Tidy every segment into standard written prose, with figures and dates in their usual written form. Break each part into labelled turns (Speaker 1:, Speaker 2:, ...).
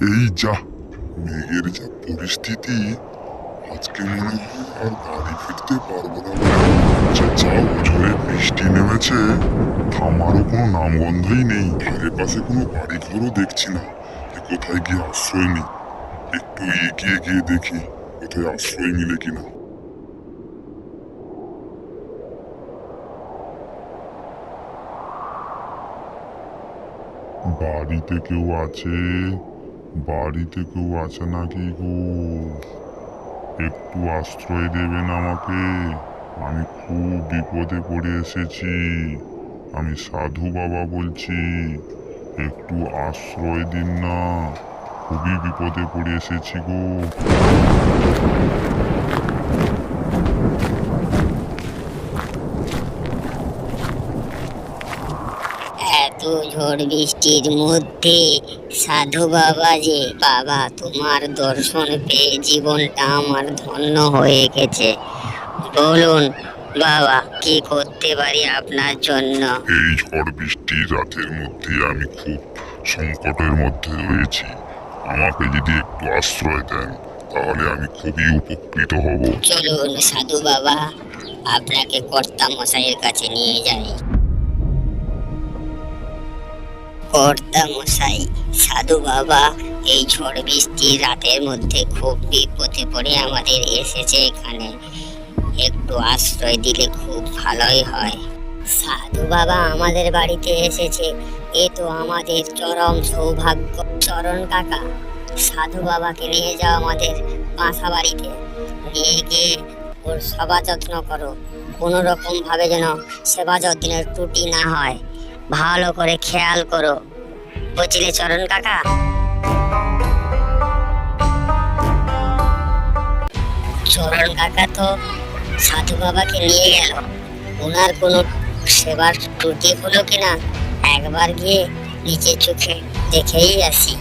Speaker 1: এই যা মেঘের যা পরিস্থিতি, আজকে মনে হয় আর বাড়ি ফিরতে পারবো না। যা ঝড়ে বৃষ্টি নেমেছে, থামারও কোনো নামগন্ধই নেই। ধারে পাশে কোনো বাড়ি ঘরও দেখছি না। কোথায় গিয়ে আশ্রয় নিই, একটু এগিয়ে গিয়ে দেখি কোথায় আশ্রয় মিলে কিনা। বাড়িতে কেউ আছে? বাড়িতে কেউ আছে নাকি গো? একটু আশ্রয় দেবেন আমাকে, আমি খুব বিপদে পড়ে এসেছি। আমি সাধু বাবা বলছি, একটু আশ্রয় দিন না, খুবই বিপদে পড়ে এসেছি গো।
Speaker 2: এত ঝড় বৃষ্টির মধ্যে সাধু বাবা যে, বাবা তোমার দর্শন পেয়ে জীবনটা আমার ধন্য হয়ে গেছে। বলুন বাবা, কি করতে পারি আপনার জন্য?
Speaker 1: এই ঝড় বৃষ্টির রাতের মধ্যে আমি খুব সংকটের মধ্যে রয়েছি। আমাকে যদি একটু আশ্রয় দেন তাহলে আমি খুবই উপকৃত হব।
Speaker 2: চলুন সাধু বাবা, আপনাকে কর্তা মশাইয়ের কাছে নিয়ে যাই। কর্তা মশাই, সাধু বাবা এই ঝড় বৃষ্টির রাতের মধ্যে খুব বিপদে পড়ে আমাদের এসেছে এখানে, একটু আশ্রয় দিলে খুব ভালোই হয়। সাধু বাবা আমাদের বাড়িতে এসেছে, এ তো আমাদের চরম সৌভাগ্য। চরণ কাকা, সাধু বাবাকে নিয়ে যাও আমাদের বাসা বাড়িতে, নিয়ে গিয়ে ওর সেবা যত্ন করো। কোনো রকম ভাবে যেন সেবা যত্নের ত্রুটি না হয়, ভালো করে খেয়াল করো, বুঝলে চরণ কাকা? চরণ কাকা তো সাধু বাবাকে নিয়ে গেল, ওনার কোনো সেবার ত্রুটি হলো কিনা একবার গিয়ে নিচে চোখে দেখেই আসি।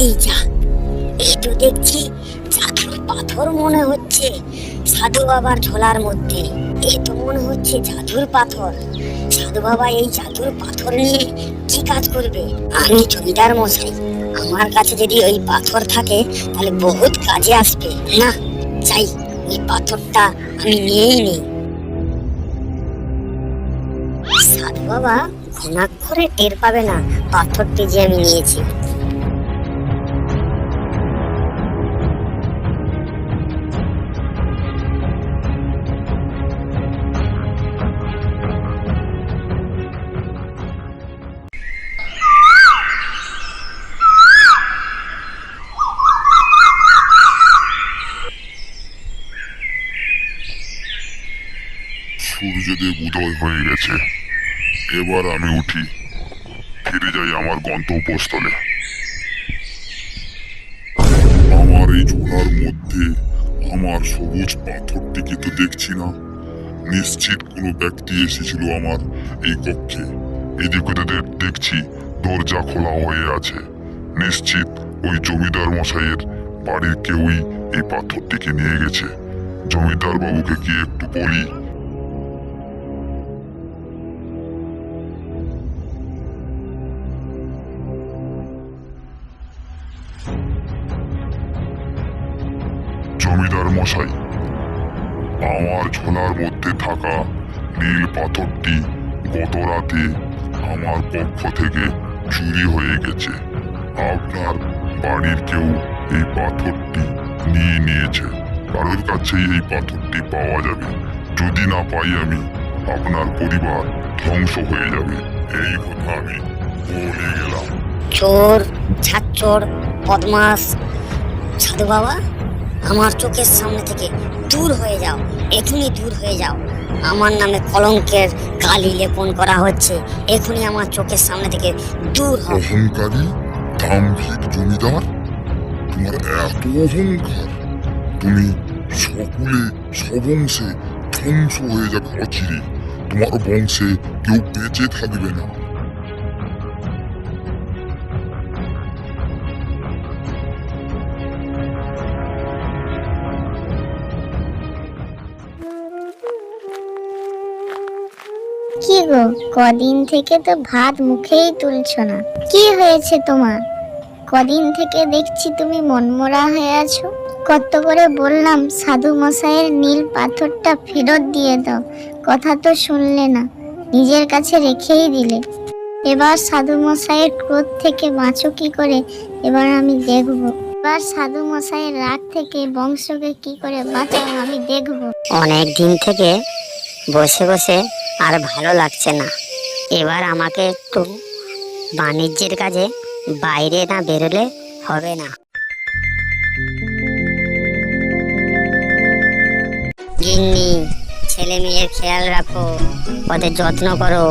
Speaker 2: এই যা, এই তো দেখছি জাদুর পাথর মনে হচ্ছে সাধু বাবার ঝোলার মধ্যে। এ তো মনে হচ্ছে জাদুর পাথর। সাধু বাবা এই জাদুর পাথর নিয়ে কি কাজ করবে? আমি জমিদার মশাই, আমার কাছে যদি ওই পাথর থাকে তাহলে বহুত কাজে আসবে। না, চাই ওই পাথরটা আমি নিয়েই নিই। সাধু বাবা ঘুণাক্ষরে টের পাবে না পাথরটি যে আমি নিয়েছি।
Speaker 1: সূর্যদেব উদয় হয়ে গেছে, এবার আমি উঠি, ফিরে যাই আমার গন্তব্যস্থলে। আমার এই ঝোলার মধ্যে আমার সবুজ পাথরটিকে তো দেখছি না। নিশ্চিত কোনো ব্যক্তি এসেছিল আমার এই কক্ষে। এদিকে দেখছি দরজা খোলা হয়ে আছে। নিশ্চিত ওই জমিদার মশাইয়ের বাড়ির কেউই এই পাথরটিকে নিয়ে গেছে। জমিদার বাবুকে কি একটু বলি। জমিদার মশাই, আমার ঝোলার মধ্যে থাকা নীল পাথরটি গত রাতে আমার পক্ষ থেকে চুরি হয়ে গেছে। আপনার বাড়ির কেউ এই পাথরটি নিয়ে নিয়েছে। কারোর কাছেই এই পাথরটি পাওয়া যাবে। যদি না পাই আমি, আপনার পরিবার ধ্বংস হয়ে যাবে। এই কথা আমি বলে গেলাম।
Speaker 2: চোর, ছাচ্চোর, বদমাস, সাধু বাবা আমার চোখের সামনে থেকে দূর হয়ে যাও, এখনই দূর হয়ে যাও। আমার নামে কলঙ্কের কালি লেপন করা হচ্ছে, এখনই আমার চোখের সামনে থেকে দূর হও।
Speaker 1: অহংকারী দাম্ভিক জমিদার, তোমার এত অহংকার, তুমি সকলে সবংশে ধ্বংস হয়ে যাবে অচিরে। তোমার বংশে কেউ বেঁচে থাকবে না।
Speaker 3: কি গো, কদিন থেকে তো ভাত মুখেই তুলছো না, কি হয়েছে তোমার? কদিন থেকে দেখছি তুমি মনমরা হয়ে আছো। কত করে বললাম সাধু মশাইয়ের নীল পাথরটা ফেরত দিয়ে দাও, কথা তো শুনলে না, নিজের কাছে রেখেই দিলে। এবার সাধু মশাইয়ের ক্রোধ থেকে বাঁচো কি করে, এবার আমি দেখবো। এবার সাধু মশাইয়ের রাগ থেকে বংশকে কি করে বাঁচাও আমি দেখবো।
Speaker 2: অনেক দিন থেকে বসে বসে আর ভালো লাগছে না। এবার আমাকে একটু বাণিজ্যের কাজে বাইরে না বেরোলে হবে না। গিন্নি, ছেলে মেয়ের খেয়াল রাখো, ওদের যত্ন করো,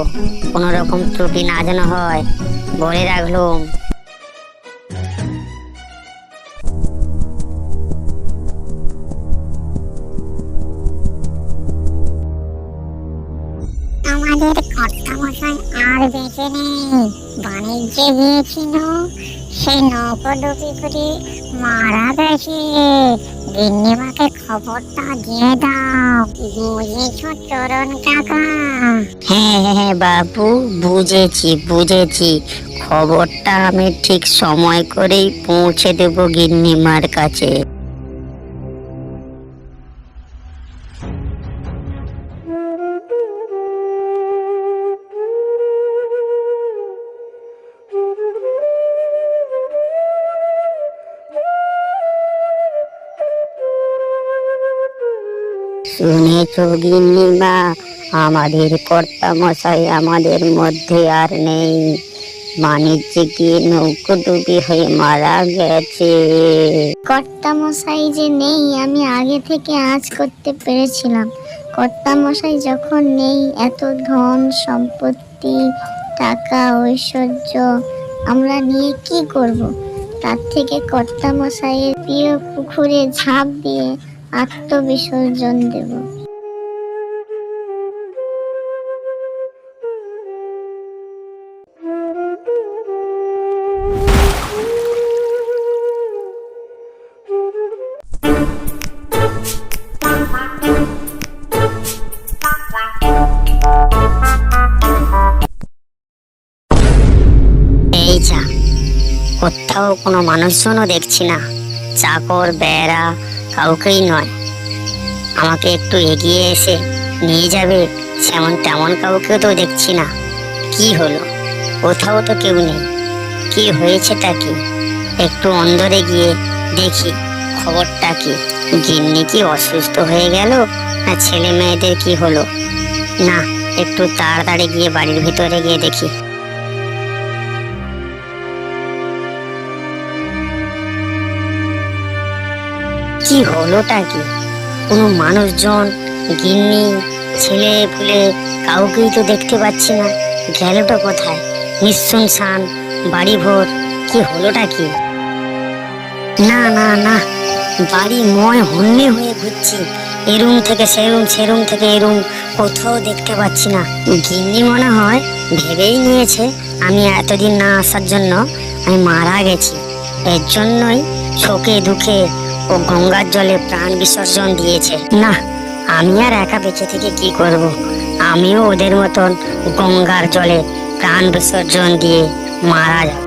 Speaker 2: কোনো রকম ত্রুটি না যেন হয়, বলে রাখলুম।
Speaker 3: আমাদের কর্তামশাই আর বেঁচে নেই, বাণিজ্যে গিয়েছিল, সেই নৌকোডুবি করে মারা গেছে। গিন্নিমাকে খবরটা দিয়ে দাও, বুঝেছ চরণ কাকা?
Speaker 2: হ্যাঁ হ্যাঁ বাবু, বুঝেছি। খবরটা আমি ঠিক সময় করেই পৌঁছে দেব গিন্নিমার কাছে। শুনেছ গিন্নিমা, আমাদের কর্তামশাই আমাদের মধ্যে আর নেই, বাণিজ্যে গিয়ে নৌকোডুবি হয়ে মারা গেছে।
Speaker 3: কর্তামশাই যে নেই আমি আগে থেকে আঁচ করতে পেরেছিলাম। কর্তামশাই যখন নেই, এত ধন সম্পত্তি, টাকা ঐশ্বর্য আমরা নিয়ে কি করব? তার থেকে কর্তামশাইয়ের প্রিয় পুকুরে ঝাঁপ দিয়ে আত্মবিসর্জন দেব।
Speaker 2: এই যা, কোথাও কোনো মানুষজনও দেখছি না, চাকর বেড়া কাউকেই নয়। আমাকে একটু এগিয়ে এসে নিয়ে যাবে তেমন কাউকেও তো দেখছি না। কি হলো, কোথাও তো কেউ নেই, কি হয়েছেটা কি? একটু অন্দরে গিয়ে দেখি খবরটা কি। গিন্নি কি অসুস্থ হয়ে গেল, না ছেলে মেয়েদের কি হলো? না, একটু তাড়াতাড়ি গিয়ে বাড়ির ভিতরে গিয়ে দেখি। কি হলোটা কি? কোনো মানুষজন, গিন্নি, ছেলে পুলে কাউকেই তো দেখতে পাচ্ছি না। গেলটা কোথায়? নিঃশুনশান বাড়ি ভোর, কি হলোটা কি? না না না, বাড়ি ময় হন্যে হয়ে ঘুরছি, এরুম থেকে সেরুম, সেরুম থেকে এরুম, কোথাও দেখতে পাচ্ছি না। গিন্নি মনে হয় ভেবেই নিয়েছে আমি এতদিন না আসার জন্য আমি মারা গেছি, এর জন্যই শোকে দুঃখে ও গঙ্গার জলে প্রাণ বিসর্জন দিয়েছে। না, আমি আর একা বেঁচে থেকে কি করব? আমিও ওদের মতন গঙ্গার জলে প্রাণ বিসর্জন দিয়ে মারা যাব।